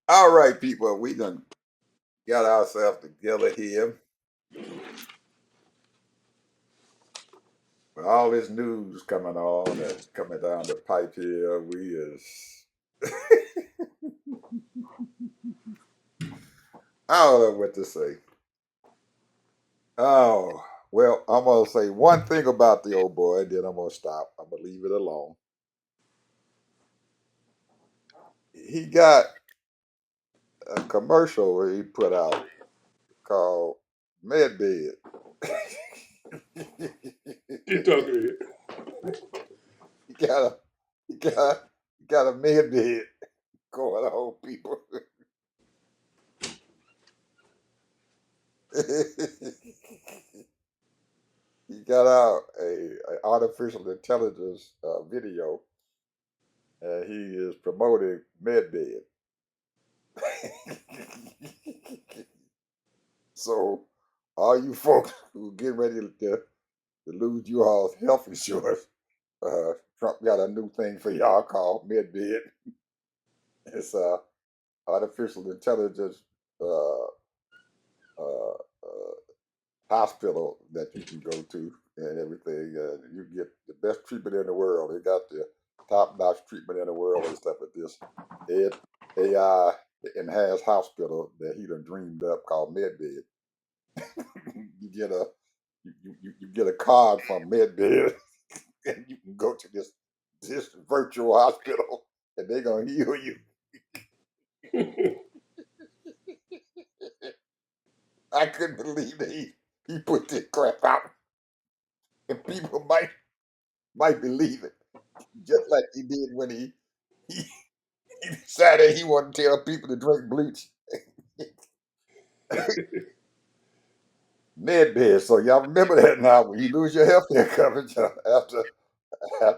All right, people, we done got ourselves together here. With all this news coming on and coming down the pipe here, we is I don't know what to say. Oh, well, I'm gonna say one thing about the old boy, then I'm gonna stop. I'm gonna leave it alone. He got a commercial where he put out called Medbed. You talking to he got a he got a medbed going on, people. He got out a artificial intelligence video, and he is promoting MedBed. So, all you folks who get ready to lose you all's health insurance, Trump got a new thing for y'all called MedBed. It's artificial intelligence uh, uh, hospital that you can go to and everything. You get the best treatment in the world. They got the top notch treatment in the world and stuff at this AI enhanced hospital that he done dreamed up called MedBed. you get a you get a card from MedBed and you can go to this virtual hospital and they're gonna heal you. me? I couldn't believe that he put this crap out and people might believe it. Just like he did when he, he decided he wanted to tell people to drink bleach. Medbed. So y'all remember that now when you lose your health care coverage after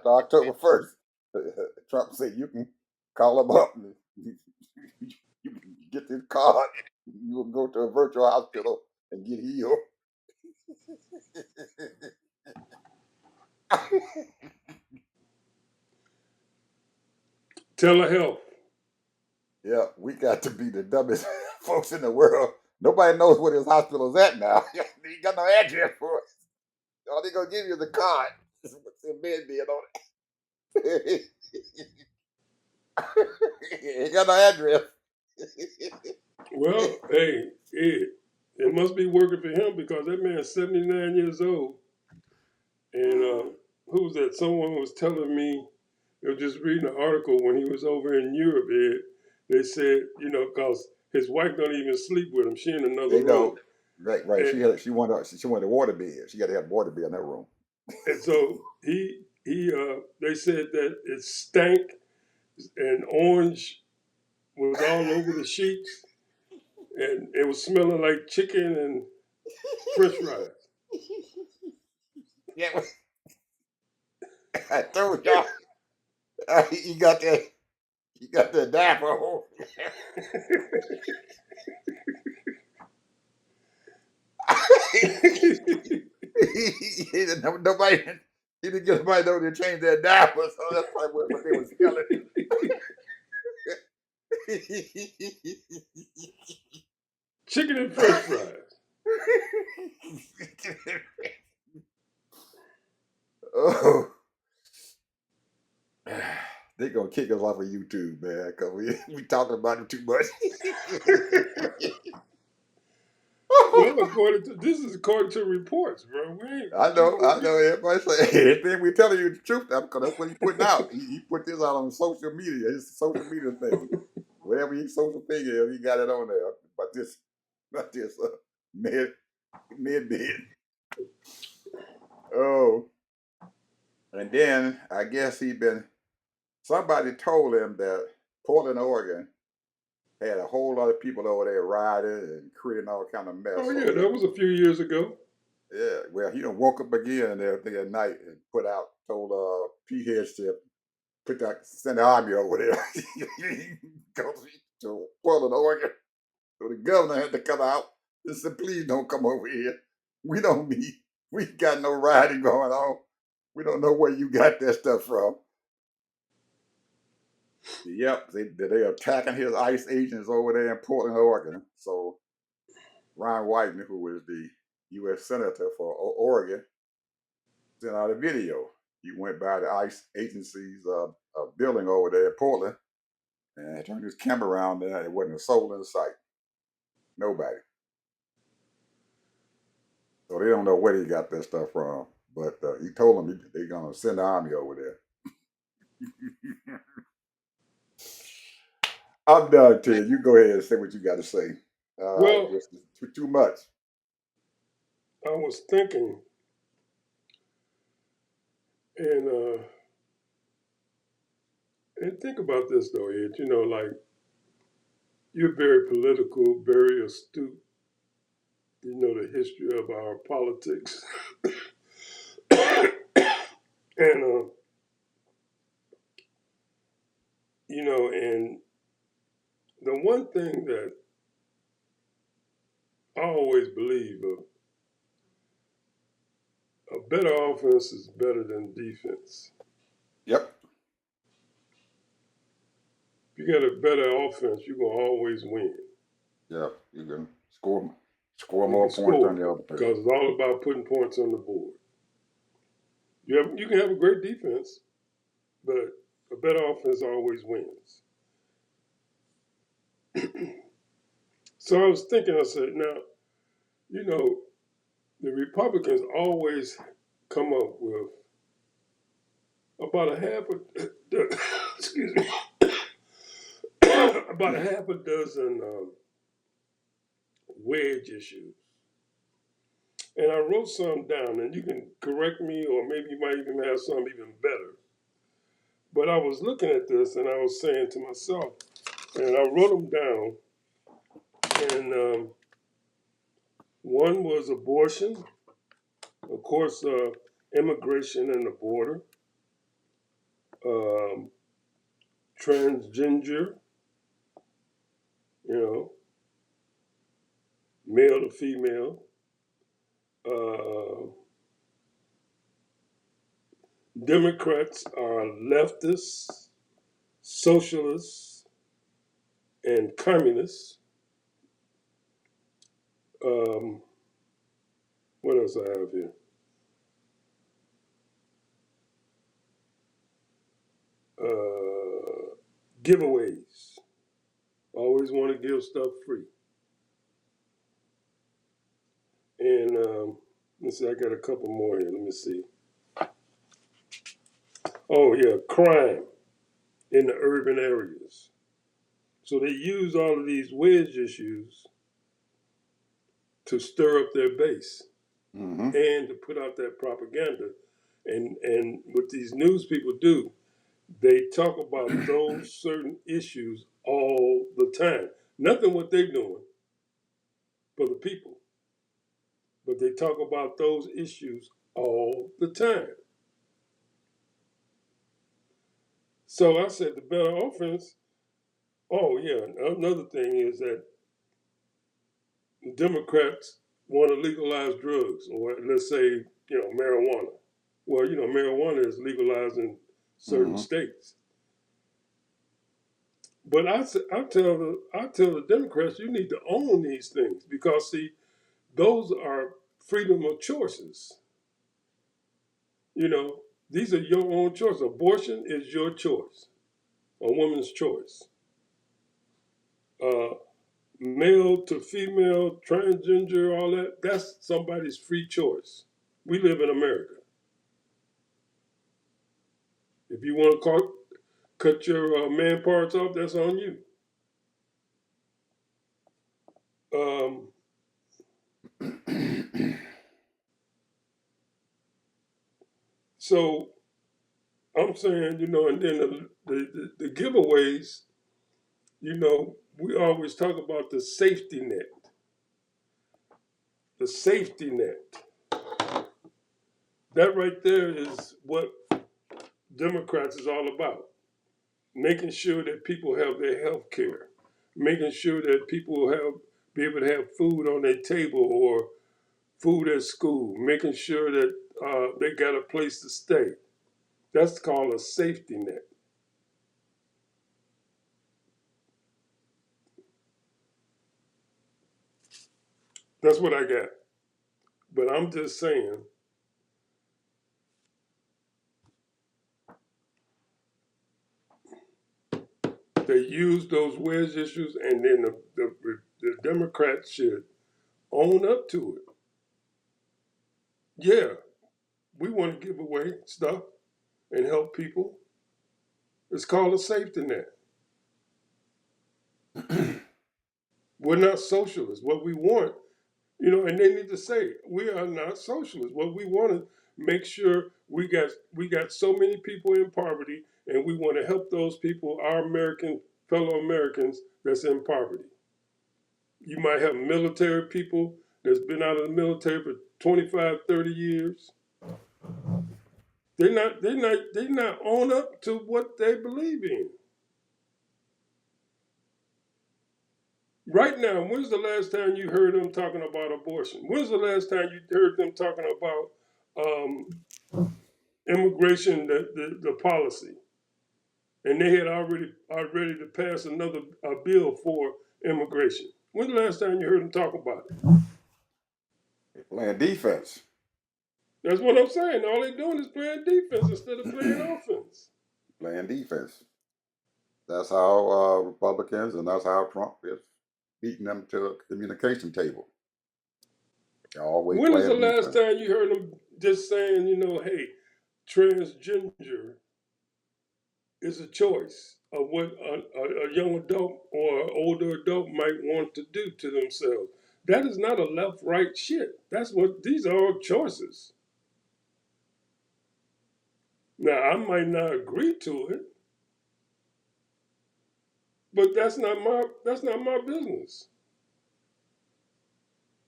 October 1st. Trump said you can call him up and you can get this card. You will go to a virtual hospital and get healed. Telehealth. Yeah, we got to be the dumbest folks in the world. Nobody knows where this hospital is at now. They ain't got no address for it. All they gonna give you is the card. It's a Medbed on it. Ain't got no address. Well, hey, it must be working for him because that man's 79 years old. And who was that? Someone was telling me, they were just reading an article when he was over in Europe. They said, because his wife don't even sleep with him. She in another They room. know. Right. And, She wanted a water bed. She got to have a water bed in her room. and so they said that it stank and orange was all over the sheets and it was smelling like chicken and french fries. Yeah, I told y'all. You got that. You got that dapper. Nobody. He didn't get nobody know to change that diaper, so that's probably what they was smelling. Chicken and french fries. Oh, they gonna kick us off of YouTube, man, because we talking about it too much. Well, this is according to reports, bro. I We know, gonna I we, know. Everybody say everything we telling you the truth, because that's what he putting out. He put this out on social media, his social media thing. Whatever his social thing is, he got it on there. But this mid mid. Oh, and then I guess somebody told him that Portland, Oregon had a whole lot of people over there riding and creating all kind of Oh mess. So yeah, that was a few years ago. yeah, well, he done woke up again and everything at night and told Pete Headship, send the army over there. Go to Portland, Oregon. So the governor had to come out and said, please don't come over here. We don't need, we got no riding going on. We don't know where you got that stuff from. Yep, they're attacking his ICE agents over there in Portland, Oregon. So Ron Wyden, who is the U.S. Senator for Oregon, sent out a video. He went by the ICE agency's building over there in Portland and turned his camera around there. It wasn't a soul in sight. Nobody. So they don't know where he got that stuff from. But he told them they're going to send the army over there. I'm done, Ted. You go ahead and say what you got to say. Well, Just too much. I was thinking, and think about this though, Ed. You know, like you're very political, very astute. You know the history of our politics, and you know, and the one thing that I always believe a better offense is better than defense. Yep. If you got a better offense, you're gonna always win. Yeah. You can score You more can points score than the other person. because it's all about putting points on the board. You can have a great defense, but a better offense always wins. So I was thinking, I said, now, you know, the Republicans always come up with about a half a, excuse me, about a half a dozen wedge issues. And I wrote some down, and you can correct me, or maybe you might even have some even better. But I was looking at this, and I was saying to myself, and I wrote them down, and one was abortion, of course, immigration and the border, um, transgender, you know, male to female, uh, Democrats are leftists, socialists, and communists. Um, what else I have here? Giveaways. Always want to give stuff free. And let's see, I got a couple more here. Let me see. Oh, yeah, crime in the urban areas. So they use all of these wedge issues to stir up their base Mm-hmm. and to put out that propaganda. And what these news people do, they talk about those certain issues all the time. Nothing what they're doing for the people, but they talk about those issues all the time. So I said the better offense. Oh yeah, another thing is that Democrats want to legalize drugs, or let's say marijuana. Well, marijuana is legalized in certain Mm-hmm. states. But I tell the Democrats you need to own these things because see those are freedom of choices. You know these are your own choice. Abortion is your choice, a woman's choice. Uh, Male to female, transgender, all that's somebody's free choice. We live in America. If you want to cut your man parts off, that's on you. Um, so I'm saying, and then the giveaways, we always talk about the safety net. The safety net. That right there is what Democrats is all about. Making sure that people have their health care, making sure that people be able to have food on their table or food at school, making sure that they got a place to stay. That's called a safety net. That's what I got. But I'm just saying, they use those wedge issues, and then the Democrats should own up to it. Yeah, we want to give away stuff and help people. It's called a safety net. We're not socialists. What we want, and they need to say we are not socialists. What we want to make sure we got so many people in poverty, and we want to help those people, our American fellow Americans that's in poverty. You might have military people that's been out of the military for 25, 30 years. They're not on up to what they believe in. Right now, when's the last time you heard them talking about abortion? When's the last time you heard them talking about immigration, the policy? And they had already ready to pass another bill for immigration. When's the last time you heard them talk about it? They're playing defense. That's what I'm saying. All they're doing is playing defense instead of playing offense. Playing defense. That's how Republicans and that's how Trump is beating them to a communication table. They're always When is the playing last defense. time you heard them just saying, hey, transgender is a choice of what a young adult or older adult might want to do to themselves? That is not a left right shit. That's what these are all choices. Now, I might not agree to it, but that's not my business.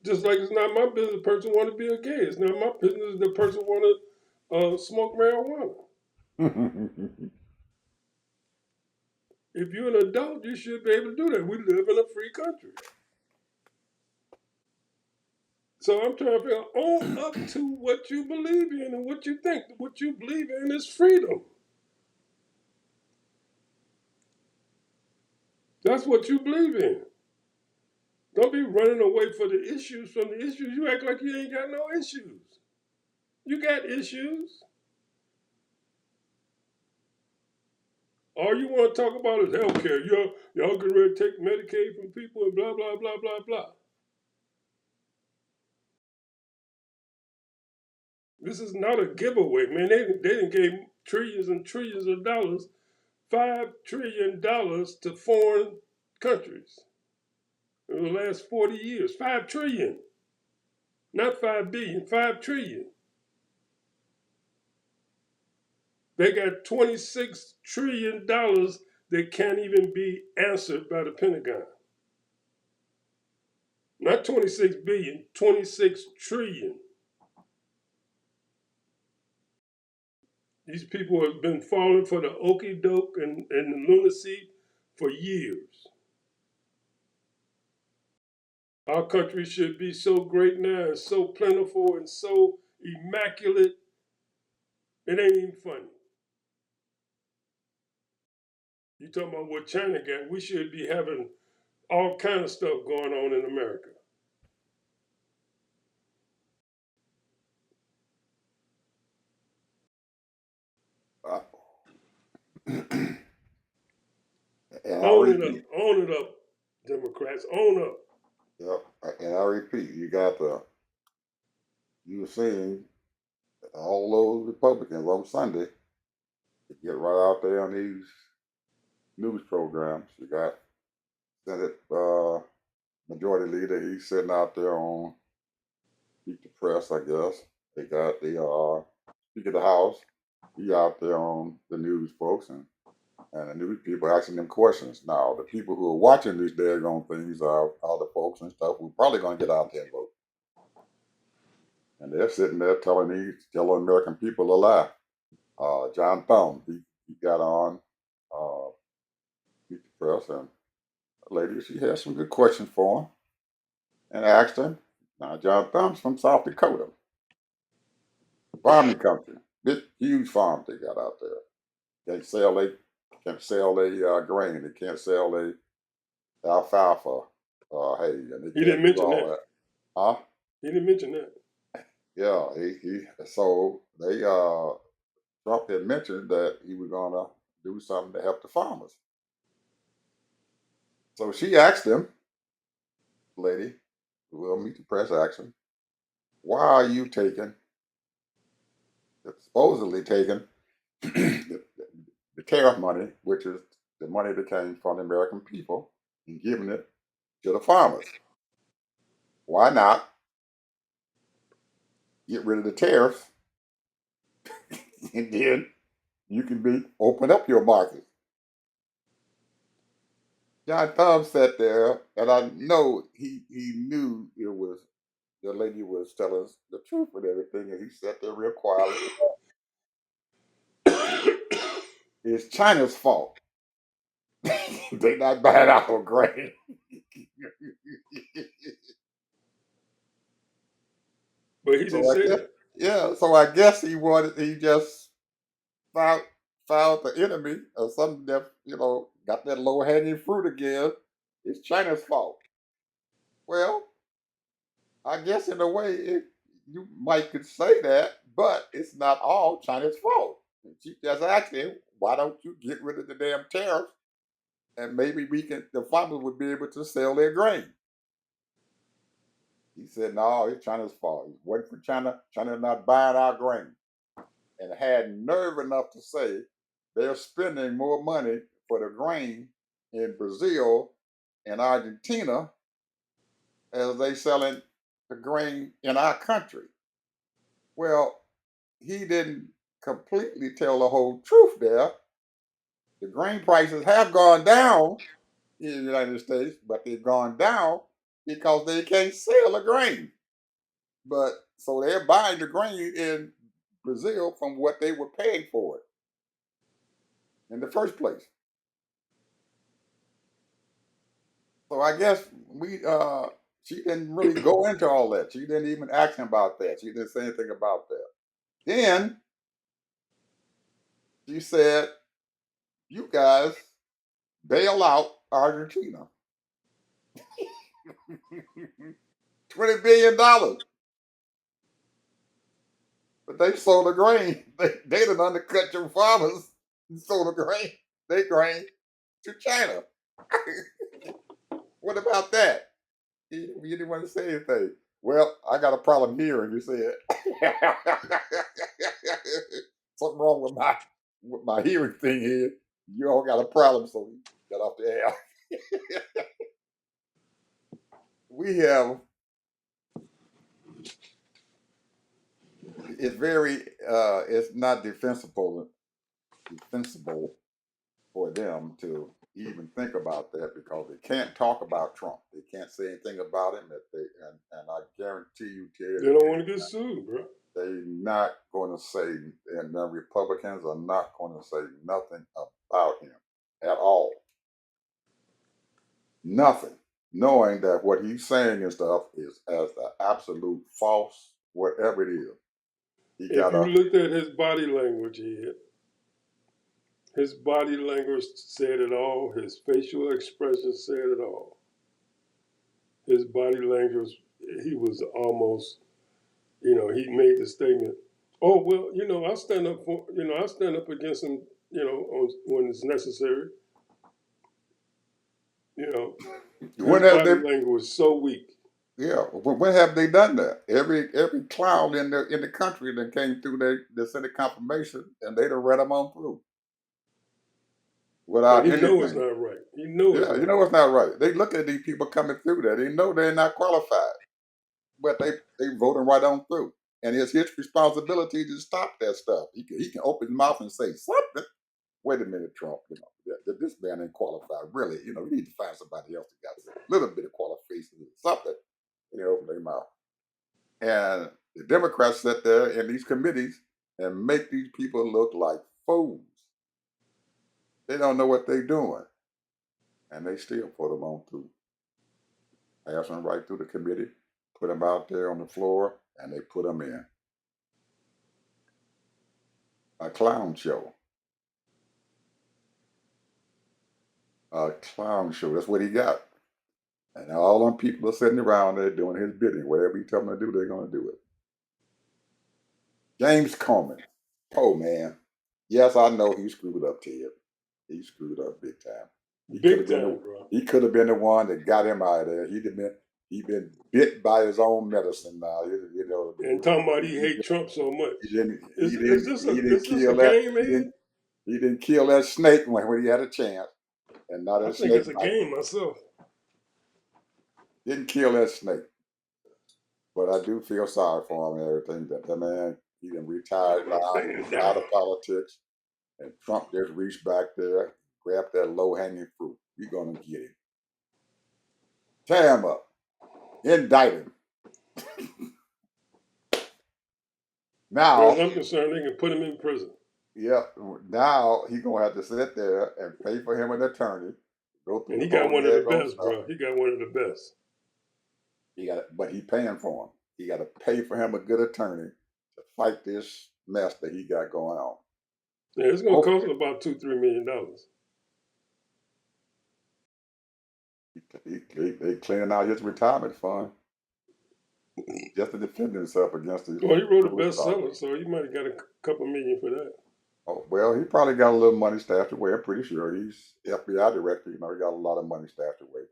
Just like it's not my business the person want to be a gay. It's not my business the person want to smoke marijuana. If you're an adult, you should be able to do that. We live in a free country. So I'm trying to figure out, own up to what you believe in and what you think. What you believe in is freedom. That's what you believe in. Don't be running away from the issues. You act like you ain't got no issues. You got issues. All you want to talk about is health care. Y'all get ready to take Medicaid from people and blah, blah, blah, blah, blah. This is not a giveaway, man. They didn't gave trillions and trillions of dollars, $5 trillion to foreign countries in the last 40 years. 5 trillion, not 5 billion, 5 trillion. They got $26 trillion that can't even be answered by the Pentagon. Not 26 billion, 26 trillion. These people have been falling for the okie doke and the lunacy for years. Our country should be so great now and so plentiful and so immaculate, it ain't even funny. You talking about what China got? We should be having all kind of stuff going on in America. Uh, and I Own it up, repeat, own it up, Democrats, own up. yep, and I repeat, you were seeing all those Republicans on Sunday get right out there on these news programs. You got Senate Majority Leader, he's sitting out there on Speak the Press, I guess. They got the Speaker of the House, he out there on the news, folks, and the news people asking them questions. Now, the people who are watching these daggone things are other folks and stuff who probably going to get out there and vote. And they're sitting there telling American people a lie. John Thumb, he got on uh, Speak the Press, and the lady, she had some good questions for him and asked him. Now, John Thumb's from South Dakota, farming country, big, huge farm they got out there. Can't sell grain. They can't sell alfalfa hay, and they He didn't can't do mention all that. that. Huh? He didn't mention that. Yeah, he so they Trump had mentioned that he was gonna do something to help the farmers. So she asked him, lady, who will meet the press action, why are you taking, supposedly taking the tariff money, which is the money that came from the American people, and giving it to the farmers? Why not get rid of the tariffs and then you can be open up your market? John Thumb sat there, and I know he knew it was the lady was telling us the truth and everything, and he sat there real quietly. It's China's fault. They not buying our grain. But he didn't So I say guess, that. yeah. So I guess he just found found the enemy or something that got that low hanging fruit again. It's China's fault. Well, I guess in a way you might could say that, but it's not all China's fault. She just asked him, why don't you get rid of the damn tariffs and maybe the farmers would be able to sell their grain? He said, no, it's China's fault. It's waiting for China. China's not buying our grain. And had nerve enough to say they're spending more money for the grain in Brazil and Argentina as they selling the grain in our country. Well, he didn't completely tell the whole truth there. The grain prices have gone down in the United States, but they've gone down because they can't sell the grain. But so they're buying the grain in Brazil from what they were paying for it in the first place. So I guess we she didn't really go into all that. She didn't even ask him about that. She didn't say anything about that. Then she said, you guys bail out Argentina. $20 billion. But they sold the grain. They done undercut your farmers and sold the grain, they grain to China. What about that? You didn't want to say anything. Well, I got a problem hearing, you said. Something wrong with my hearing thing here. You all got a problem, so we got off the air. We have it's very it's not defensible for them to even think about that because they can't talk about Trump. They can't say anything about him. That they and I guarantee you, They Ted, don't want to get sued, bro. they're not going to say, and the Republicans are not going to say nothing about him at all. Nothing. Knowing that what he's saying and stuff is as the absolute false, whatever it is. He If got you a looked at his body language here, his body language said it all. His facial expression said it all. His body language, he was almost, he made the statement, oh, well, I stand up for, I stand up against him, when it's necessary. His when have body they language was so weak. yeah, when have they done that? Every clown in the country that came through the Senate confirmation and they'd have read them on through But without he know it's anything. not right. He know it's Yeah, you not know right. it's not right. They look at these people coming through there. They know they're not qualified, but they vote them right on through. And it's his responsibility to stop that stuff. He can open his mouth and say something. Wait a minute, Trump. This man ain't qualified. Really, we need to find somebody else that got a little bit of qualification, something. Open their mouth. And the Democrats sit there in these committees and make these people look like fools. They don't know what they're doing, and they still put them on through. Pass them right through the committee, put them out there on the floor, and they put them in a clown show. A clown show. That's what he got. And all them people are sitting around there doing his bidding. Whatever he tell them to do, they're going to do it. James Coleman. Oh, man. Yes, I know he screwed up, Ted. He screwed up big time. He could Big have been time, the bro. he could have been the one that got him out of there. He been bit by his own medicine now. You know, And talking about he he, hate Trump so much. he didn't Is this a kill that game, man? he didn't kill that snake when he had a chance, and now I that think snake it's a bite game myself. didn't kill that snake. But I do feel sorry for him and everything. That man he done retired now. He Man was out down. of politics, and Trump just reached back there, grabbed that low hanging fruit. We're gonna get him. Tear him up. Indict him. As far as Now, I'm concerned, they can put him in prison. yep, now he gonna have to sit there and pay for him an attorney, go And through he the got whole one of the daggone best, stuff. bro. He got one of the best. But he paying for him. He got to pay for him a good attorney to fight this mess that he got going on. Yeah, it's gonna cost him about $2-3 million. They cleaning out his retirement fund just to defend himself against the Well, he wrote a suicide. bestseller, so he might have got a couple million for that. Oh, well, he probably got a little money stashed away. I'm pretty sure he's FBI director. You know, he got a lot of money stashed away.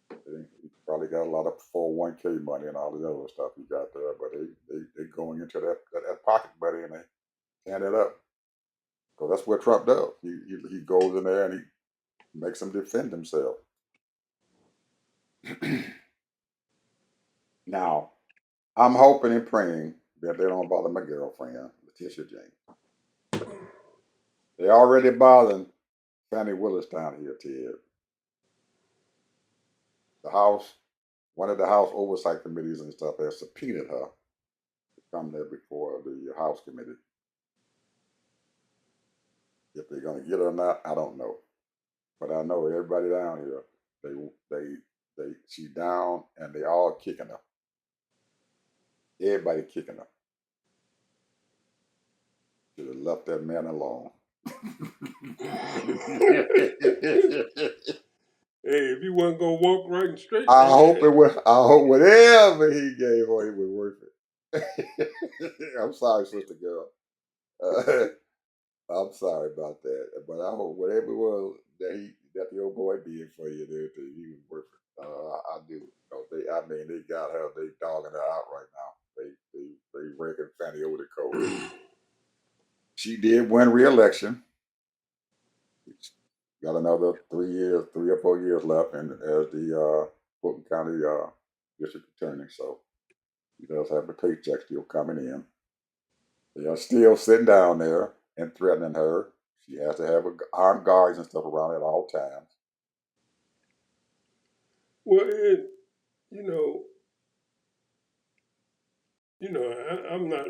He probably got a lot of 401k money and all the other stuff he got there. But they going into that pocket money and they hand it up. So that's what Trump does. He goes in there and he makes him defend himself. Now, I'm hoping and praying that they don't bother my girlfriend, Letitia James. They already bothering Fannie Willis down here, Ted. The House, one of the House oversight committees and stuff has subpoenaed her to come there before the House committee. If they're gonna get her or not, I don't know. But I know everybody down here, she down and they all kicking her. Everybody kicking her. Should have left that man alone. Hey, if he wasn't gonna walk right and straight, I man. hope it was. I hope whatever he gave her, it was worth it. I'm sorry, sister girl. I'm sorry about that, but I hope whatever it was that the old boy did for you, there, he was worth it. I do. I mean, they got her. They dogging her out right now. They raking Fanny over the coals. She did win re-election. Got another 3 years, 3 or 4 years left, and as the Fulton County district attorney, so she does have a paycheck still coming in. They are still sitting down there and threatening her. She has to have armed guards and stuff around at all times. Well, you know, I'm not.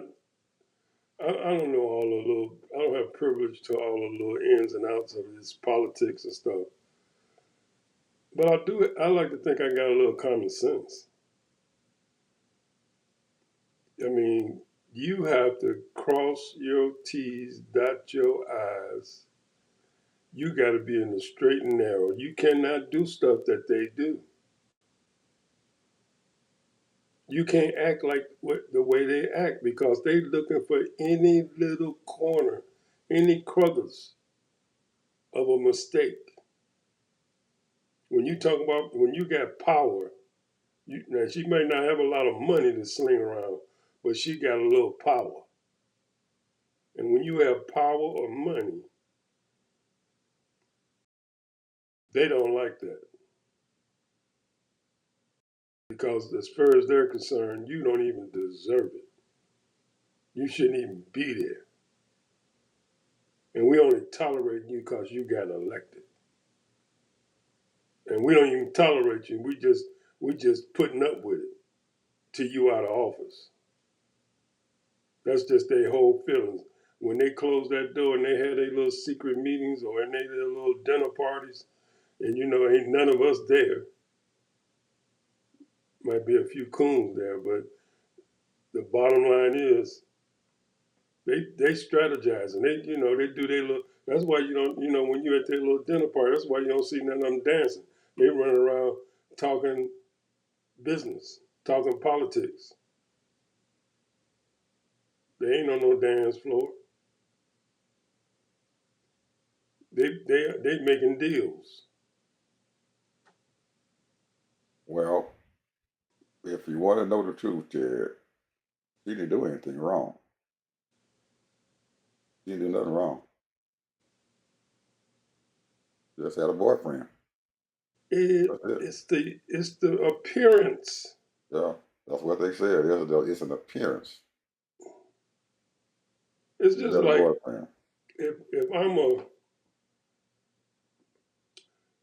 I don't know all the little. I don't have privilege to all the little ins and outs of this politics and stuff. But I do. I like to think I got a little common sense. I mean, you have to cross your T's, dot your I's. You got to be in the straight and narrow. You cannot do stuff that they do. You can't act like the way they act because they looking for any little corner, any crevice of a mistake. When you talk about when you got power, now she may not have a lot of money to sling around, but she got a little power. And when you have power or money, they don't like that because as far as they're concerned, you don't even deserve it. You shouldn't even be there. And we only tolerate you because you got elected. And we don't even tolerate you. We just putting up with it till you out of office. That's just their whole feelings. When they close that door and they have their little secret meetings or in their little dinner parties, and ain't none of us there. Might be a few coons there, but the bottom line is they strategize and they do their little. That's why you don't when you're at their little dinner party. That's why you don't see none of them dancing. They run around talking business, talking politics. They ain't on no dance floor. They making deals. Well, if you want to know the truth, Jared, she didn't do anything wrong. She didn't do nothing wrong. She just had a boyfriend. That's it. It's the appearance. Yeah, that's what they said. It's an appearance. It's She just had a like boyfriend. if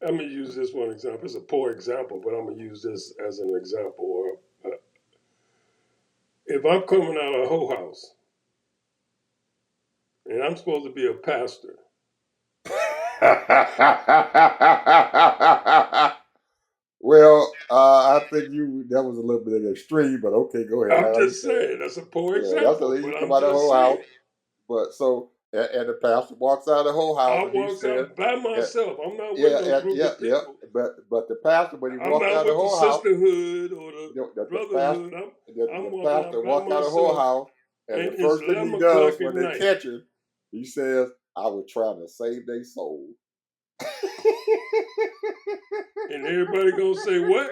I'm gonna use this one example. It's a poor example, but I'm gonna use this as an example. If I'm coming out of a whole house and I'm supposed to be a pastor, Well, I think that was a little bit extreme, but okay, go ahead. I'm I just understand. saying that's a poor Yeah, that's the example, you but come I'm out of the just whole house, saying. but so and the pastor walks out of the whole house I and he walks says, out by yeah, myself. I'm not with yeah, no group yeah, of yeah, people. but the pastor when he I'm walked out not of the with the whole house, sisterhood or the the pastor brotherhood. I'm the walking pastor out by walked out of the whole myself, house, and and the it's first thing he 11 does o'clock when at they night. catch him, he says, "I was trying to save their soul." And everybody gonna say, what?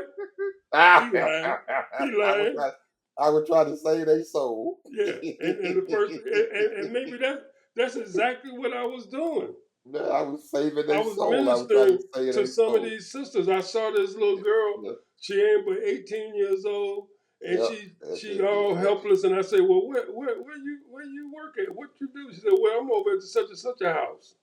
He lying. He I was lying. trying, I was trying to save their soul. Yeah. And the first and maybe that's exactly what I was doing. Yeah, I was saving I their was soul. I was trying to ministering save to their some of soul. these sisters. I saw this little girl, Yeah, she ain't but 18 years old, and yeah, she all helpless. And I said, well, where you work at? What you do? She said, well, I'm over at such and such a house.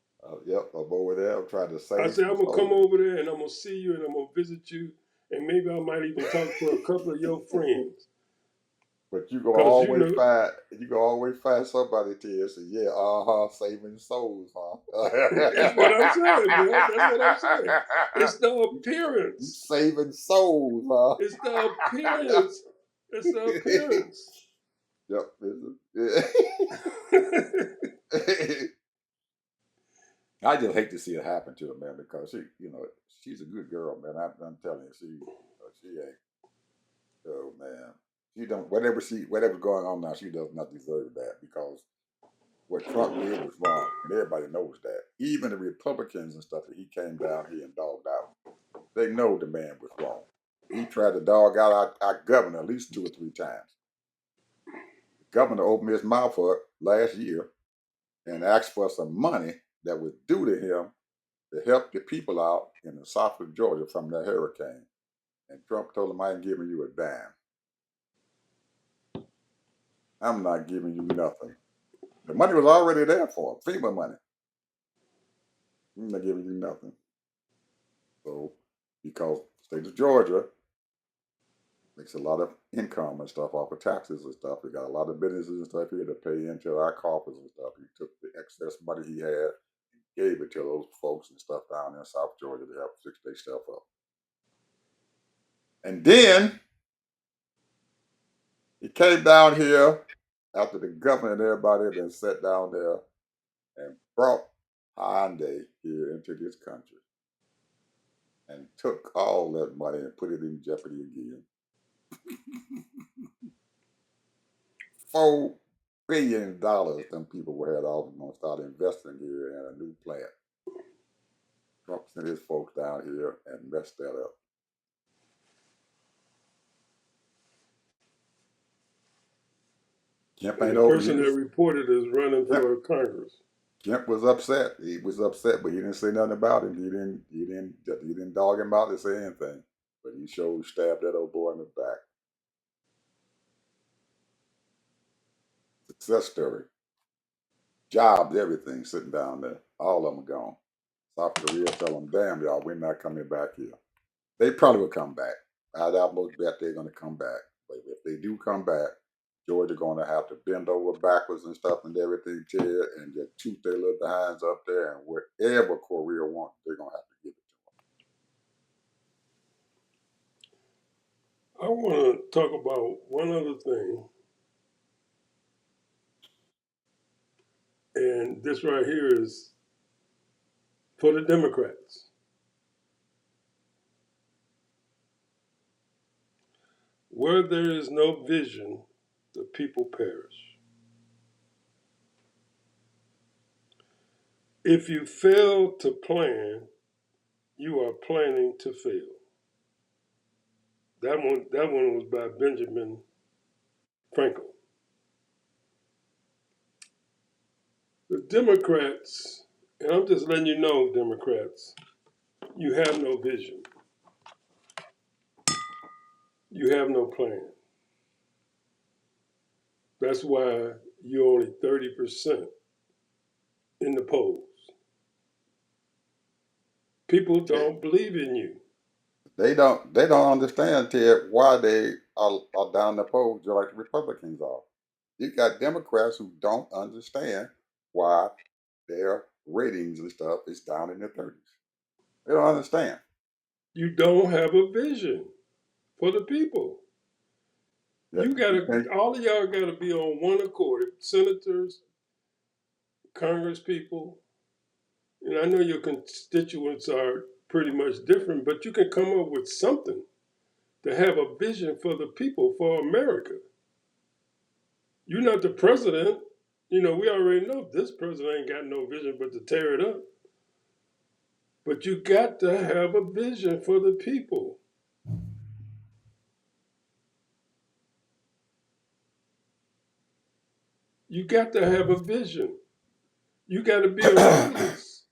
yep, I'm over there. I'm trying to I save said, some I'm gonna come souls. over there and I'm gonna see you and I'm gonna visit you, and maybe I might even talk to a couple of your friends. But you gonna Cause always find somebody to say, yeah, saving souls, huh? that's what I'm saying, man. That's what I'm saying. It's the You appearance. saving souls, huh? It's the appearance. It's the appearance. Yep. I just hate to see it happen to her, man, because she's a good girl, man. I'm telling you, she ain't. Oh man, she don't. Whatever's going on now, she does not deserve that because what Trump did was wrong, and everybody knows that. Even the Republicans and stuff that he came down here and dogged out, they know the man was wrong. He tried to dog out our governor at least 2 or 3 times. The governor opened his mouth up last year and asked for some money that was due to him to help the people out in the south of Georgia from that hurricane. And Trump told him, I ain't giving you a dime. I'm not giving you nothing. The money was already there for him, FEMA money. I'm not giving you nothing. So, because the state of Georgia makes a lot of income and stuff off of taxes and stuff. We got a lot of businesses and stuff here to pay into our coffers and stuff. He took the excess money he had, gave it to those folks and stuff down in South Georgia to help fix their stuff up. And then he came down here after the governor and everybody had been set down there and brought Hyundai here into this country and took all that money and put it in jeopardy again. $4 billion them people were had all going to start investing here in a new plant. Trump sent his folks down here and messed that up. Kemp And ain't the over. He person that was reported is running Kemp, for Congress. Kemp was upset. He was upset, but he didn't say nothing about him. He didn't dog him out to say anything. But he sure stabbed that old boy in the back. Success story. Jobs, everything sitting down there. All of them gone. South Korea tell them, damn, y'all, we're not coming back here. They probably will come back. I'd almost bet they're going to come back. But if they do come back, Georgia going to have to bend over backwards and stuff and everything, Ted, and just toot their little behinds up there. And whatever Korea wants, they're going to have to give it I want to talk about one other thing, and this right here is for the Democrats. Where there is no vision, the people perish. If you fail to plan, you are planning to fail. That one was by Benjamin Franklin. The Democrats, and I'm just letting you know, Democrats, you have no vision. You have no plan. That's why you're only 30% in the polls. People don't believe in you. They don't understand, Ted, why they are down the polls just like the Republicans are. You got Democrats who don't understand why their ratings and stuff is down in the 30s. They don't understand. You don't have a vision for the people. Yeah, All of y'all gotta be on one accord. Senators, Congress people, and I know your constituents are pretty much different, but you can come up with something to have a vision for the people, for America. You're not the president. We already know this president ain't got no vision but to tear it up. But you got to have a vision for the people. You got to have a vision. You got to be a realist.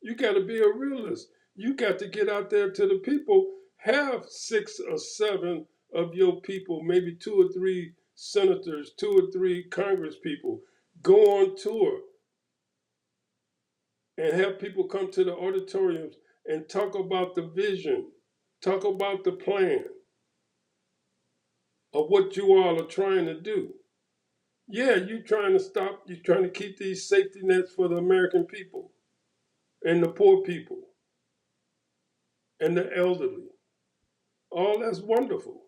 You got to be a realist. You got to get out there to the people. Have 6 or 7 of your people, maybe 2 or 3 senators, 2 or 3 Congress people, go on tour and have people come to the auditoriums and talk about the vision, talk about the plan of what you all are trying to do. Yeah, you're trying to keep these safety nets for the American people and the poor people and the elderly. All that's wonderful.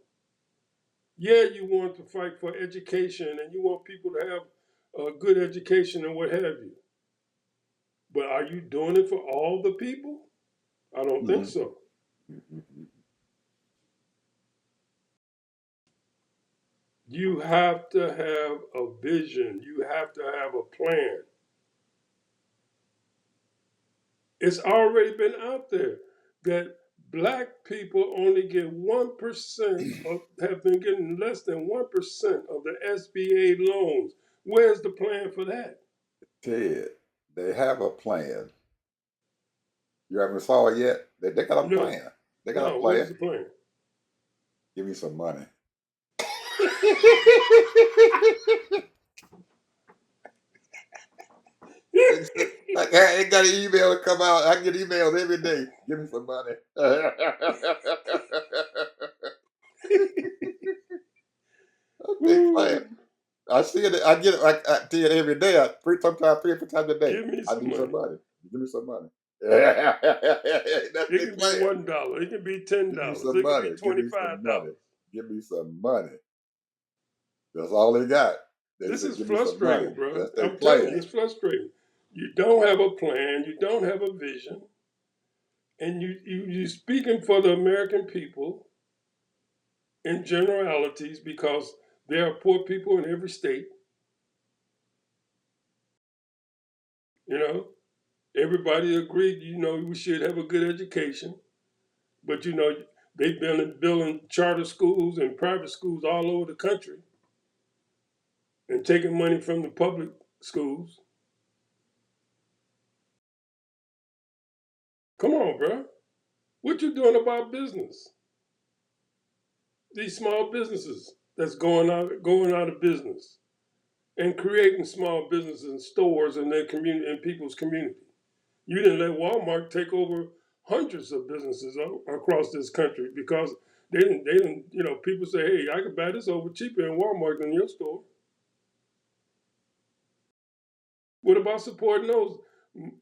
Yeah, you want to fight for education and you want people to have a good education and what have you. But are you doing it for all the people? I don't think Mhm. so. Mhm. You have to have a vision. You have to have a plan. It's already been out there that black people only get 1% have been getting less than 1% of the SBA loans. Where's the plan for that? Ted, they have a plan. You haven't saw it yet? They got a No, plan. They got a no. What is plan. the plan? Give me some money. I got an email to come out. I get emails every day. Give me some money. Big plan. Woo! I see it. I get it. I see it every day. Sometimes 3 or 4 times a day. Give me I some need some money. money. Give me some money. That's It big can be plan. $1. It can be ten Give me dollars. some It can be money. Give me some money. $25. Give me some money. That's all they got. They This said, is "Give me some money." frustrating, bro. That's their I'm telling you, plan. it's frustrating. You don't have a plan. You don't have a vision, and you speaking for the American people in generalities because there are poor people in every state. You know, everybody agreed. We should have a good education, but they've been building charter schools and private schools all over the country and taking money from the public schools. Come on, bro. What you doing about business? These small businesses that's going out of business and creating small businesses and stores in their community in people's community. You didn't let Walmart take over hundreds of businesses across this country because they didn't. People say, hey, I could buy this over cheaper in Walmart than your store. What about supporting those?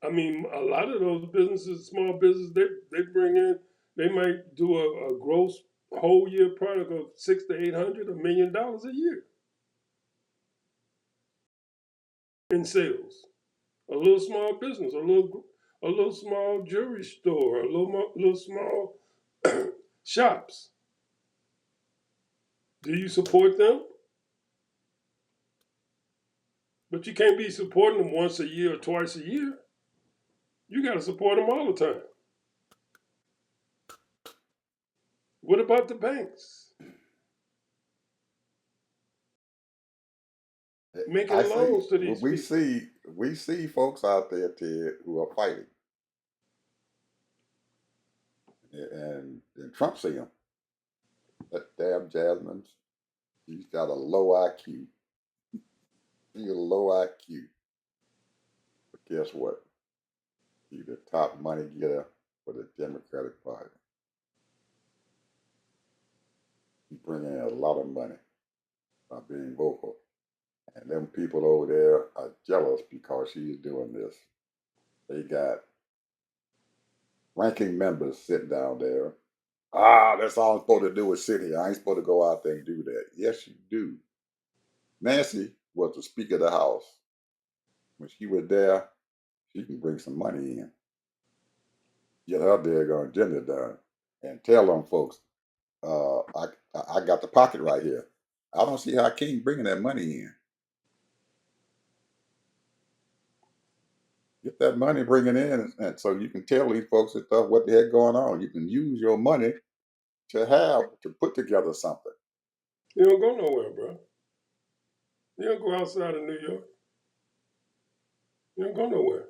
I mean, a lot of those businesses, small businesses, they bring in, they might do a gross whole year product of 600 to 800, $1 million a year in sales. A little small business, a little small jewelry store, a little small shops. Do you support them? But you can't be supporting them once a year or twice a year. You got to support them all the time. What about the banks I making see. loans to these people? We see folks out there, Ted, who are fighting, and Trump see them. That damn Jasmine, she's got a low IQ. She's a low IQ. But guess what? She's the top money getter for the Democratic Party. She's bringing in a lot of money by being vocal. And them people over there are jealous because she's doing this. They got ranking members sitting down there. That's all I'm supposed to do is sit here. I ain't supposed to go out there and do that. Yes, you do. Nancy was the Speaker of the House. When she was there, she can bring some money in, get her daggone agenda done, and tell them folks, I got the pocket right here. I don't see how King bringing that money in. Get that money, bring it in, and so you can tell these folks and stuff what the heck going on. You can use your money to put together something. You don't go nowhere, bro. You don't go outside of New York. You don't go nowhere.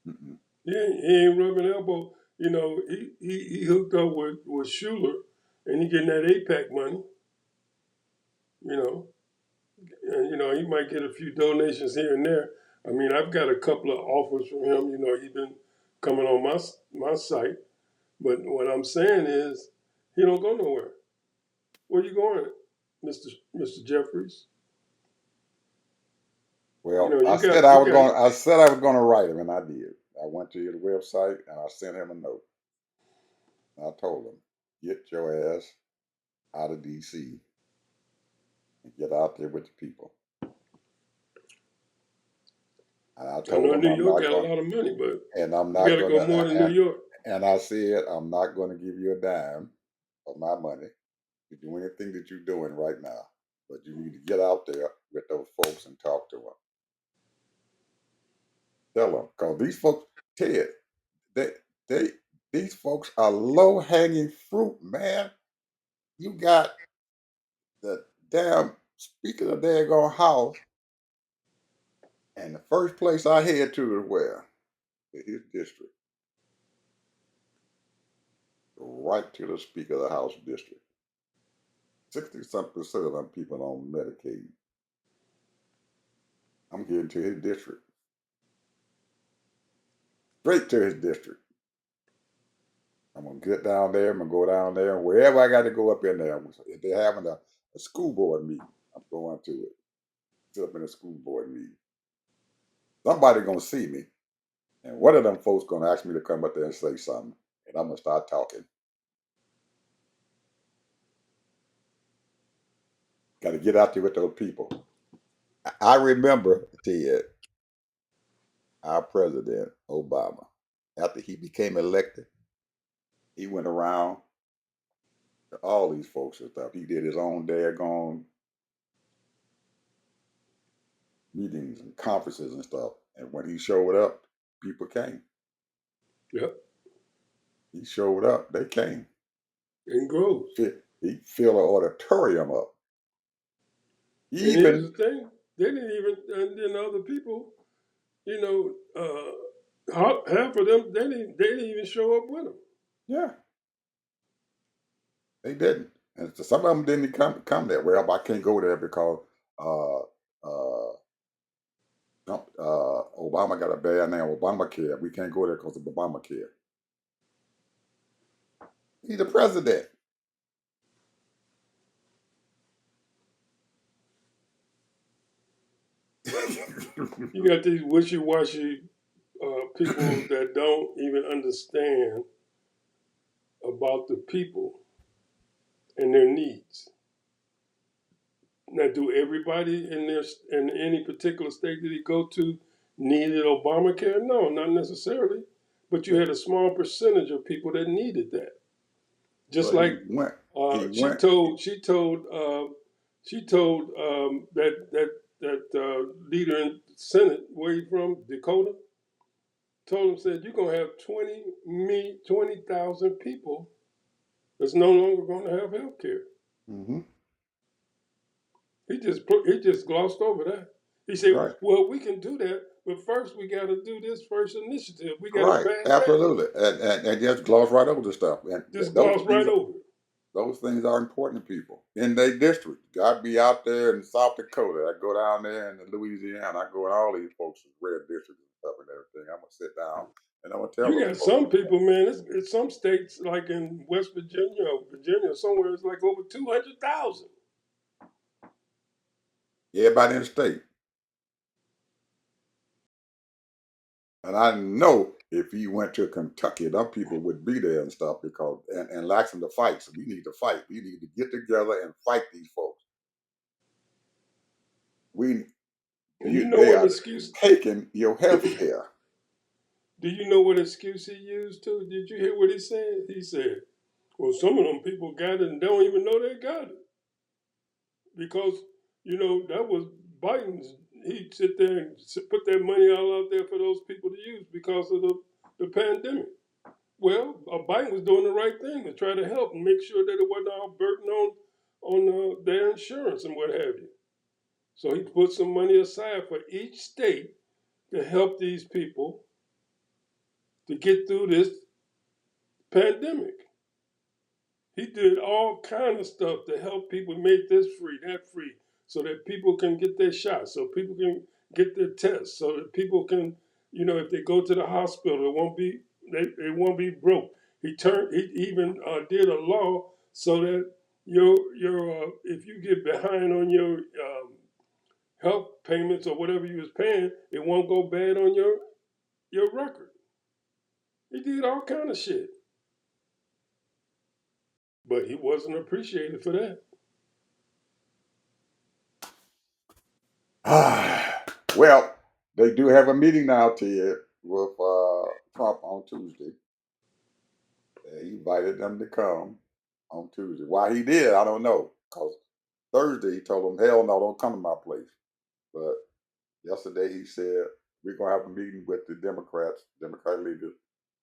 Mm-mm. He ain't rubbing elbow. You know, he hooked up with Schuler, and he getting that APAC money. You know, and he might get a few donations here and there. I mean, I've got a couple of offers from him. You know, he's been coming on my site, but what I'm saying is, he don't go nowhere. Where you going, Mister Jeffries? Well, You got you got. I said I was going to write him, and I did. I went to his website and I sent him a note. I told him, get your ass out of D.C. and get out there with the people. And I I told know him New I'm York not got a going, lot of money, but and I'm you not got to going go more to, than New York. and I said I'm not going to give you a dime of my money to do anything that you're doing right now. But you need to get out there with those folks and talk to them. Tell them, because these folks, Ted, they, they, these folks are low hanging fruit, man. You got the damn Speaker of the daggone house, and the first place I head to is where? To his district. Right to the Speaker of the House district. 60-something% of them people on Medicaid. I'm getting to his district. Straight to his district. I'm gonna get down there, I'm gonna go down there, and wherever I got to go up in there. If they're having a school board meeting, I'm going to it. Sit up in a school board meeting. Somebody gonna see me. And one of them folks gonna ask me to come up there and say something. And I'm gonna start talking. Got to get out there with those people. I remember, Ted, our president, Obama, after he became elected, he went around to all these folks and stuff. He did his own daggone meetings and conferences and stuff. And when he showed up, people came. Yep, He showed up, they came. and grows. He filled an auditorium up. And here's Even, the thing: they didn't even, and then other people, half of them they didn't even show up with him. yeah, they didn't. And so some of them didn't come there. Well, I can't go there because uh, uh, Obama got a bad name, Obamacare. We can't go there because of Obamacare. He's the president. You got these wishy-washy people that don't even understand about the people and their needs. Now, do everybody in any particular state that he go to needed Obamacare? No, not necessarily. But you had a small percentage of people that needed that. Just But like he went. He she went. told She told that leader in the Senate, where he from, Dakota, told him, said, you're gonna have 20,000 people that's no longer going to have health care. Mm-hmm. He just glossed over that. He said, Right. well, we can do that, but first we got to do this first initiative. We got to Right. pass that. Absolutely. And just gloss right over the stuff. And Just those gloss things right over it. those things are important to people in their district. I'd be out there in South Dakota. I go down there in Louisiana. I go in all these folks' red districts and stuff and everything. I'm gonna sit down and I'm gonna tell You those got folks. some people, man. It's some states like in West Virginia or Virginia somewhere. It's like over 200,000. Everybody in the state. And I know if he went to Kentucky, them people would be there and stuff because and lacking the fight. So we need to fight. We need to get together and fight these folks. We And you know they what are excuse? taking your health care. Do you know what excuse he used too? Did you hear what he said? He said, "Well, some of them people got it and don't even know they got it because that was Biden's. He'd sit there and put that money all out there for those people to use because of the pandemic." Well, Biden was doing the right thing to try to help and make sure that it wasn't all burden on their insurance and what have you. So he put some money aside for each state to help these people to get through this pandemic. He did all kind of stuff to help people make this free, that free, so that people can get their shots, so people can get their tests, so that people can, if they go to the hospital, they won't be broke. He even did a law so that your if you get behind on your health payments or whatever you was paying, it won't go bad on your record. He did all kind of shit, but he wasn't appreciated for that. Well, they do have a meeting now, Ted, with Trump on Tuesday. He invited them to come on Tuesday. Why he did, I don't know. Because Thursday he told them, hell no, don't come to my place. But yesterday he said, we're going to have a meeting with the Democratic leaders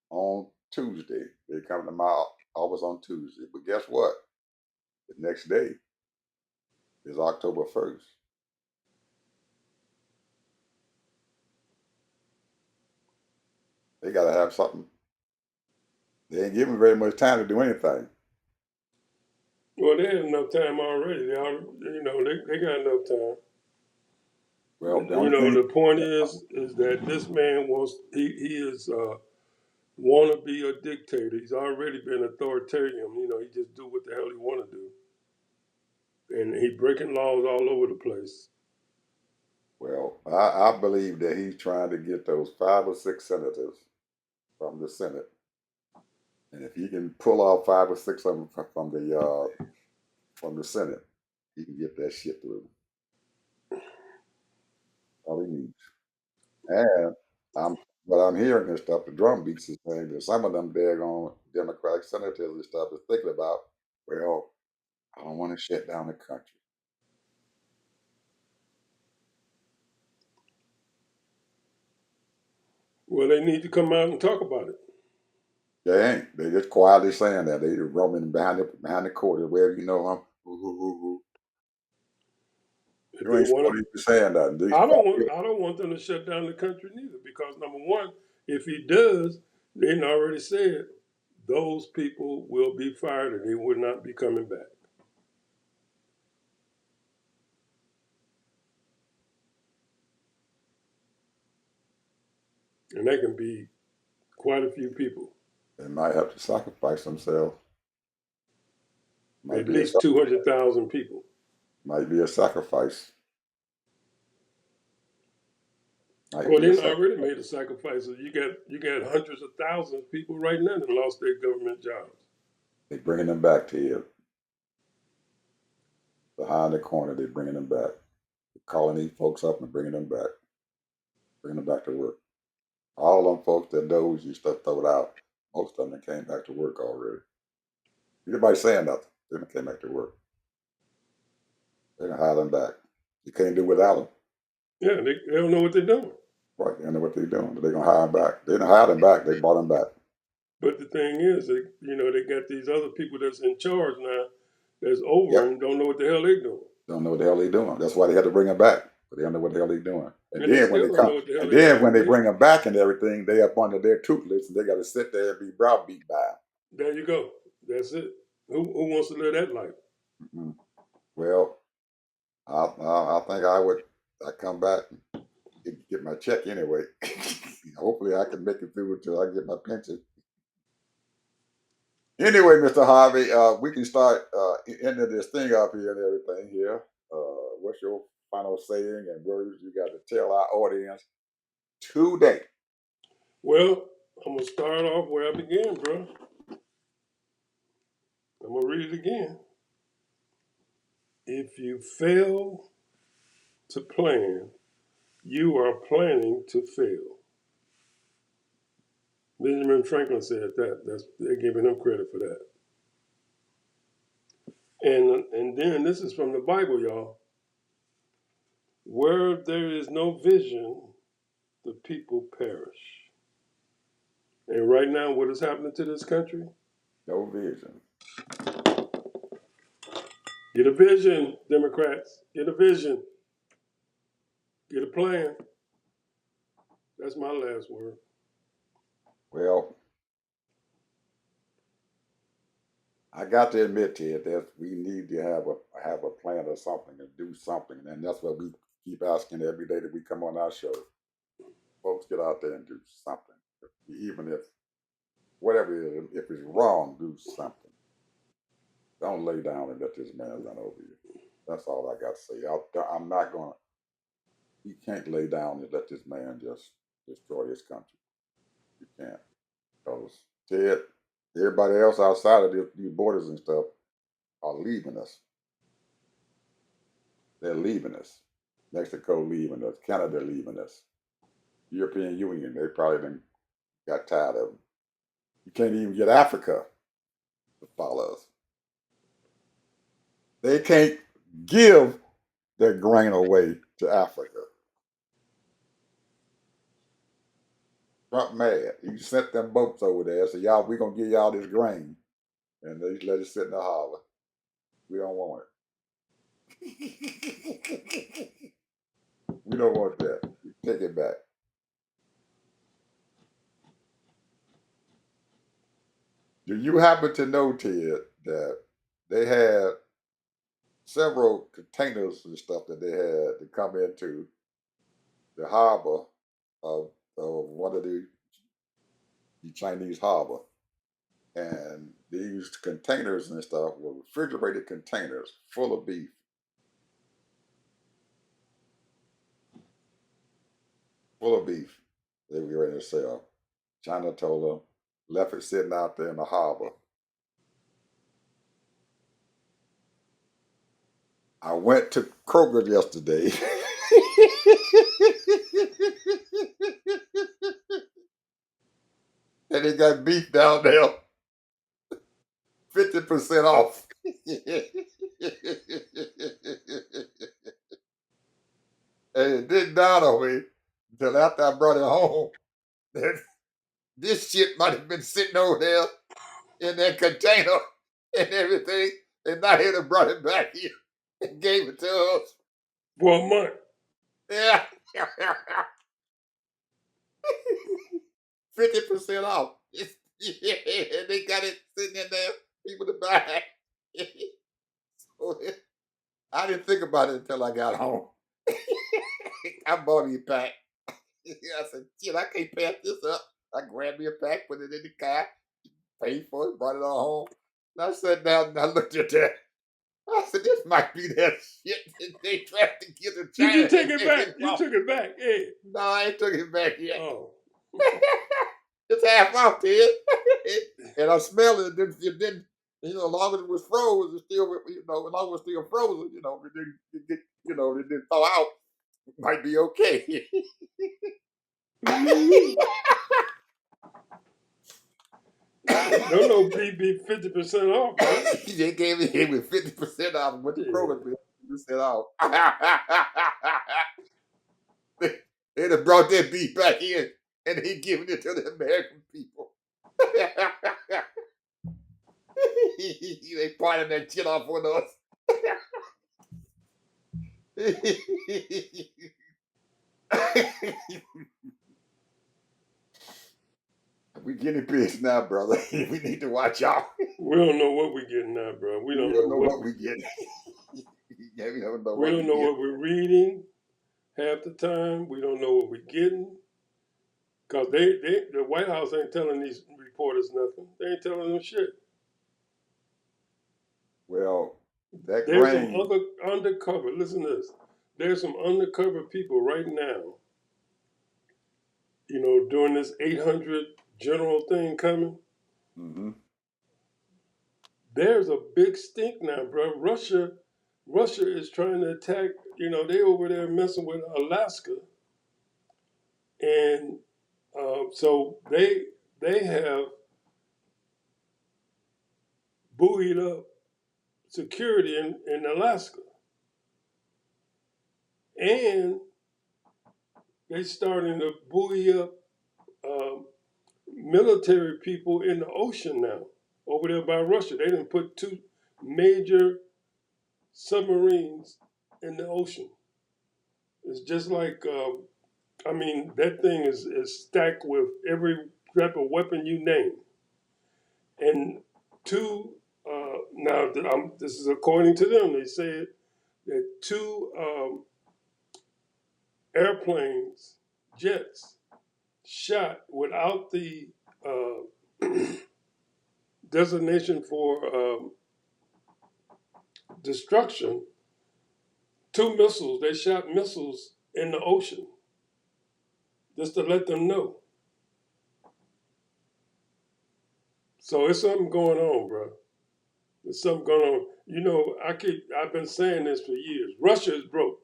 on Tuesday. They come to my office on Tuesday. But guess what? The next day is October 1st. They got to have something. They ain't giving very much time to do anything. Well, they had enough time already. They got enough time. Well, the only thing, The point is that this man he is want to be a dictator. He's already been authoritarian. He just do what the hell he want to do, and he breaking laws all over the place. well, I believe that he's trying to get those 5 or 6 senators from the Senate. And if he can pull off 5 or 6 of them from the Senate, he can get that shit through. All he needs. And I'm what I'm hearing and stuff, the drum beats is saying that some of them daggone Democratic senators and stuff is thinking about, well, I don't want to shut down the country. Well, they need to come out and talk about it. They ain't. They just quietly saying that. They roaming behind the court or wherever I'm. If You they ain't want supposed to, to be saying that. These I don't folks, want I don't want them to shut down the country neither. Because number one, if he does, they already said those people will be fired and they will not be coming back. And that can be quite a few people, they might have to sacrifice themselves. Might at be a least 200,000 people. might be a sacrifice. Might Well, be a they sacrifice. already made a sacrifice. You got hundreds of thousands of people right now that lost their government jobs. They bringing them back to you behind the corner. They bringing them back. They're calling these folks up and bringing them back to work. All them folks that knows you stuff throw it out. Most of them came back to work already. Anybody saying nothing? They came back to work. They're gonna hire them back. You can't do without them. Yeah, they don't know what they're doing. Right, they know what they're doing. They're gonna hire them back. They didn't hire them back. They brought them back. But the thing is, they got these other people that's in charge now, that's over Yep. and don't know what the hell they're doing. Don't know what the hell they're doing. That's why they had to bring them back. But they don't know what the hell they're doing. And And they then when still they don't come, know what the hell and they're then when doing. they bring them back and everything, they up under their tutelage and they got to sit there and be browbeat by There you go. That's it. Who wants to live that life? them. Well, I think I come back and get my check anyway. Hopefully, I can make it through until I get my pension. Anyway, Mr. Harvey, we can start ending this thing up here and everything here. What's your final saying and words you got to tell our audience today? Well, I'm gonna start off where I began, bro. I'm gonna read it again. If you fail to plan, you are planning to fail. Benjamin Franklin said that. They're giving him credit for that. And then this is from the Bible, y'all. Where there is no vision, the people perish. And right now, what is happening to this country? No vision. Get a vision, Democrats. Get a vision. Get a plan. That's my last word. Well, I got to admit to you that we need to have a plan or something and do something, and that's what we keep asking every day that we come on our show. Folks, get out there and do something, even if whatever it is, if it's wrong, do something. Don't lay down and let this man run over you. That's all I got to say. I'm not gonna. You can't lay down and let this man just destroy his country. You can't, because Ted, everybody else outside of these borders and stuff are leaving us. They're leaving us. Mexico leaving us. Canada leaving us. European Union, they probably done got tired of them. You can't even get Africa to follow us. They can't give their grain away to Africa. Trump mad. He sent them boats over there. So y'all, we're gonna give y'all this grain, and they let it sit in the harbor. We don't want it. We don't want that. Take it back. Do you happen to know, Ted, that they had several containers and stuff that they had to come into the harbor of one of the Chinese harbor, and these containers and stuff were refrigerated containers full of beef, full of beef. They were ready to sell. China told them, left it sitting out there in the harbor. I went to Kroger yesterday. And they got beef down there, 50% off. And it didn't dawn on me until after I brought it home that this shit might have been sitting over there in that container and everything, and not here to brought it back here and gave it to us. For a month. Yeah. 50% off. And they got it sitting in there, people to buy. So I didn't think about it until I got home. I bought me a pack. I said, shit, I can't pass this up. I grabbed me a pack, put it in the car, paid for it, brought it on home. And I sat down and I looked at that. I said, this might be that shit that they tried to get to Did China. you take it back? You took it back, yeah. No, I ain't took it back yet. Oh. It's half off, Ted. And I smelled it. It didn't, as long as it was frozen, it still, as long as it was still frozen, it didn't thaw out. It might be okay. No, beef 50% off, man. They gave me 50% off. Went to Kroger. 100% off. They'd have brought that beef back in and he giving it to the American people. They pointing that shit off on us. We guinea pigs now, brother. We need to watch out. We don't know what we're getting now, bro. We don't know what we get. Yeah, we don't know we what don't we know get. what we're reading half the time. We don't know what we're getting. Because the White House ain't telling these reporters nothing. They ain't telling them shit. Well, that There's some grain. other undercover, listen to this. There's some undercover people right now, during this 800 general thing coming. Mm-hmm. There's a big stink now, bro. Russia is trying to attack, they over there messing with Alaska. And so they have buoyed up security in Alaska. And they starting to buoy up military people in the ocean now, over there by Russia. They didn't put 2 major submarines in the ocean. It's just like, that thing is stacked with every type of weapon you name. And now this is according to them, they said that 2 airplanes, jets, shot without the designation for destruction. 2 missiles, they shot missiles in the ocean just to let them know. So it's something going on, bro. There's something going on. I've been saying this for years. Russia is broke.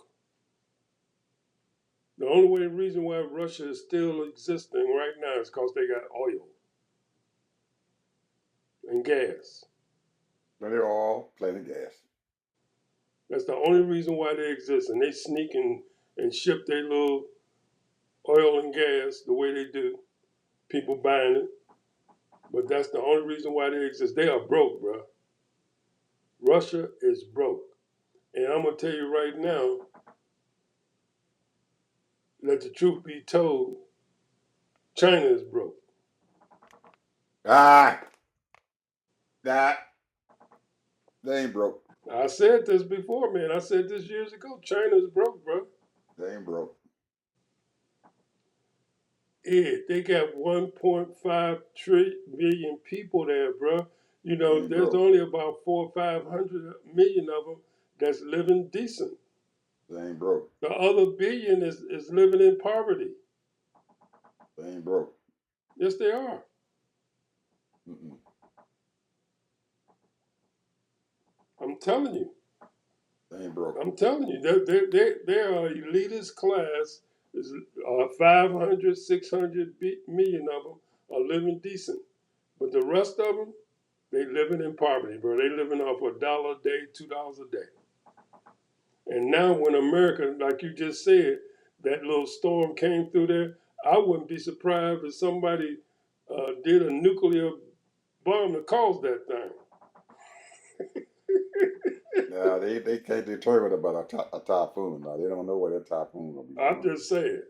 The only reason why Russia is still existing right now is because they got oil and gas. Plenty of oil, plenty of gas. That's the only reason why they exist. And they sneak and ship their little oil and gas the way they do. People buying it. But that's the only reason why they exist. They are broke, bro. Russia is broke. And I'm going to tell you right now, let the truth be told, China is broke. That they ain't broke. I said this before, man. I said this years ago. China's broke, bro. They ain't broke. Yeah, they got 1.5 billion people there, bro. They ain't There's broke. only about 400 or 500 million of them that's living decent. They ain't broke. The other billion is living in poverty. They ain't broke. Yes, they are. Mm-mm. I'm telling you. They ain't broke. I'm telling you. There are elitist class. There's 500, 600 million of them are living decent. But the rest of them, they living in poverty, bro. They living off $1 a day, $2 a day. And now when America, like you just said, that little storm came through there, I wouldn't be surprised if somebody did a nuclear bomb to cause that thing. Now they can't determine about a typhoon. Now they don't know what that typhoon gonna be I'm doing. just saying.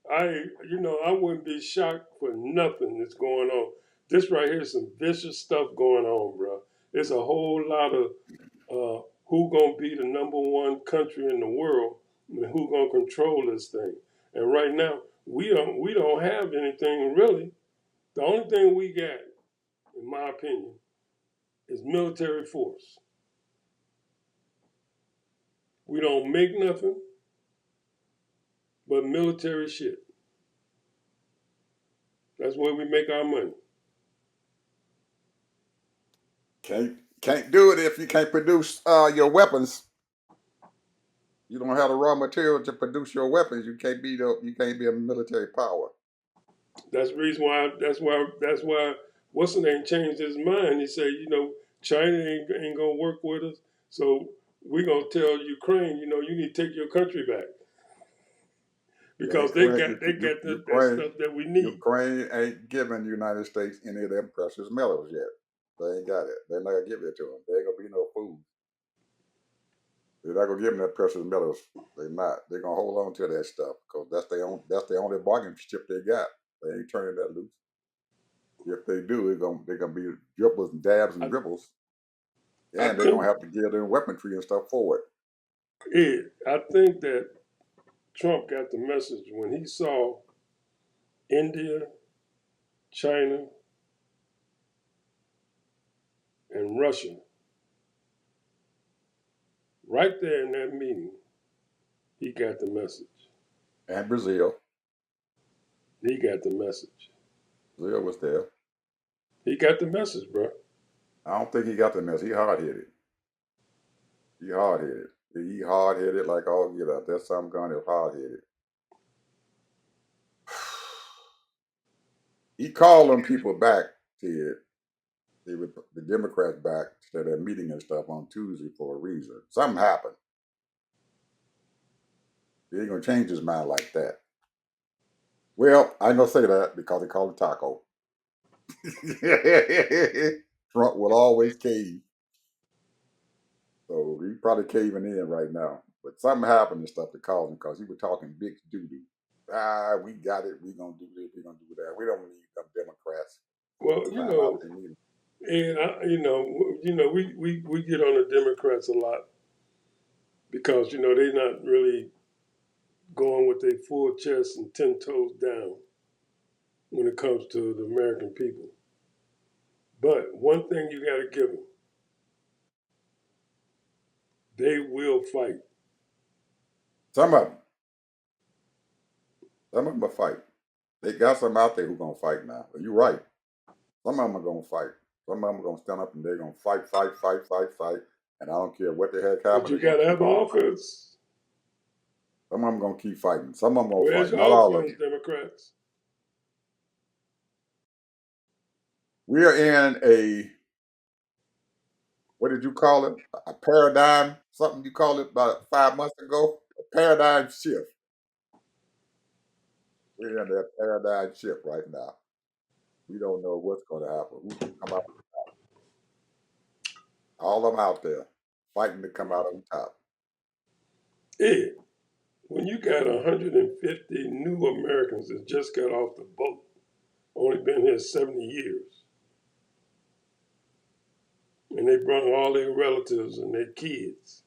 I wouldn't be shocked for nothing that's going on. This right here is some vicious stuff going on, bro. It's a whole lot of who gonna be the #1 country in the world and who gonna control this thing. And right now, we don't have anything really. The only thing we got, in my opinion, is military force. We don't make nothing but military shit. That's where we make our money. Can't do it if you can't produce your weapons. You don't have the raw material to produce your weapons. You can't be a military power. That's the reason why. That's why. What's the name changed his mind? He said, China ain't gonna work with us. So we're gonna tell Ukraine, you need to take your country back because they Ukraine, got that Ukraine, stuff that we need. Ukraine ain't giving the United States any of them precious metals yet. They ain't got it. They're not gonna give it to them. They ain't gonna be no food. They're not gonna give them that precious metals. They're not. They're gonna hold on to that stuff because that's the only bargain chip they got. They ain't turning that loose. If they do, they're gonna be dribbles and dabs and I, dribbles, I and they're gonna think have to give them weaponry and stuff for it. I think that Trump got the message when he saw India, China, and Russia right there in that meeting. He got the message. And Brazil. He got the message. Brazil was there. He got the message, bro. I don't think he got the message. He hard headed. He hard headed. He hard headed like all get up. That's some gun is hard headed. He called them people back to it. The Democrats back to their meeting and stuff on Tuesday for a reason. Something happened. He ain't gonna change his mind like that. Well, I ain't gonna say that because they call it taco. Trump will always cave. So he's probably caving in right now. But something happened and stuff to cause him because he was talking big doo doo. We got it. We gonna do this. We gonna do that. We don't need them Democrats. Well, Climb out their meeting. and we get on the Democrats a lot because they're not really going with their full chest and 10 toes down when it comes to the American people. But one thing you got to give them, they will fight. Some of them. Some of them will fight. They got some out there who gonna fight now. But you're right. Some of them are gonna fight. Some of them are gonna stand up and they're gonna fight, fight, fight, fight, fight. And I don't care what the heck But happens. you They're got gonna to keep have the on fighting. offense. Some of them gonna keep fighting. Some of them gonna Where's fight. your Not all of offense, them. Democrats? We are in a, what did you call it? A paradigm, something you called it about 5 months ago? A paradigm shift. We're in that paradigm shift right now. We don't know what's going to happen. Who's going to come out? All of them out there fighting to come out on top. Ed, when you got 150 new Americans that just got off the boat, only been here 70 years, and they brought all their relatives and their kids.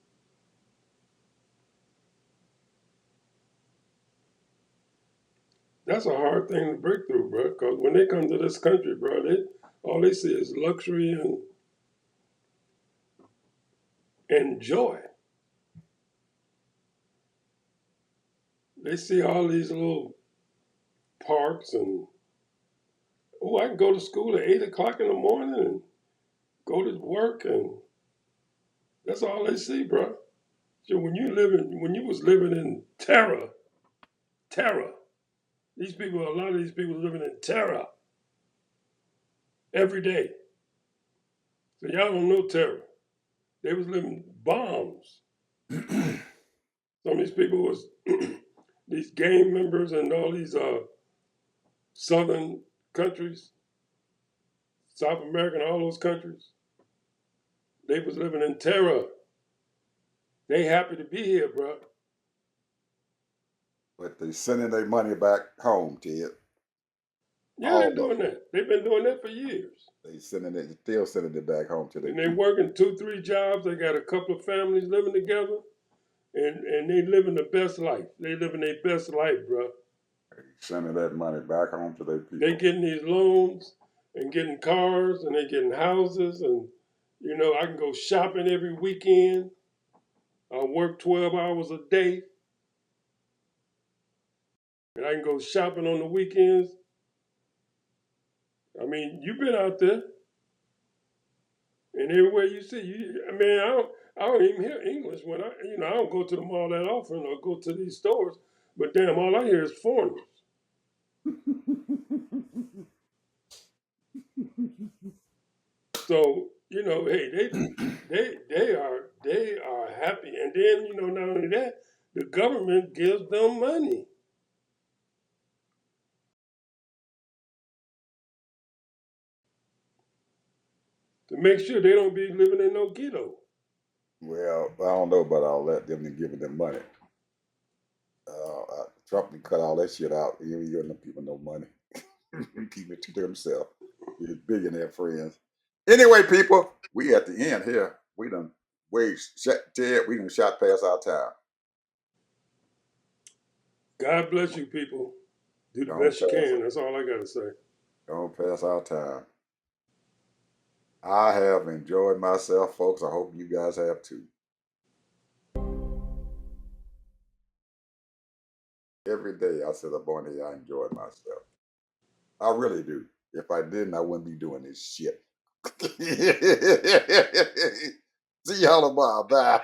That's a hard thing to break through, bro. Because when they come to this country, bro, all they see is luxury and joy. They see all these little parks and I can go to school at 8 o'clock in the morning and go to work, and that's all they see, bro. So when you was living in terror, a lot of these people living in terror every day. So y'all don't know terror. They was living bombs. Some of these people was these gang members and all these southern countries, South America, and all those countries. They was living in terror. They happy to be here, bro. But they sending their money back home, Ted. Yeah, All they're of them. doing that. They've been doing that for years. They still sending it back home to their And they people. working 2, 3 jobs. They got a couple of families living together, and they living the best life. They living their best life, bro. They sending that money back home to their They people. getting these loans and getting cars and they getting houses, and I can go shopping every weekend. I work 12 hours a day, and I can go shopping on the weekends. I mean, you've been out there, and everywhere you see, I don't even hear English when I don't go to the mall that often or go to these stores. But damn, all I hear is foreigners. So You know, hey, they are happy, and then you know not only that, the government gives them money to make sure they don't be living in no ghetto. Well, I don't know about all that. Them giving them money. Trump can cut all that shit out. He ain't giving them people no money. Keep it to themselves. His billionaire friends. Anyway, people, we at the end here. We done Ted. We done shot past our time. God bless you, people. Do the Don't best you pass. can. That's all I gotta say. Don't pass our time. I have enjoyed myself, folks. I hope you guys have too. Every day I sit up on here, I enjoy myself. I really do. If I didn't, I wouldn't be doing this shit. See y'all tomorrow. Bye.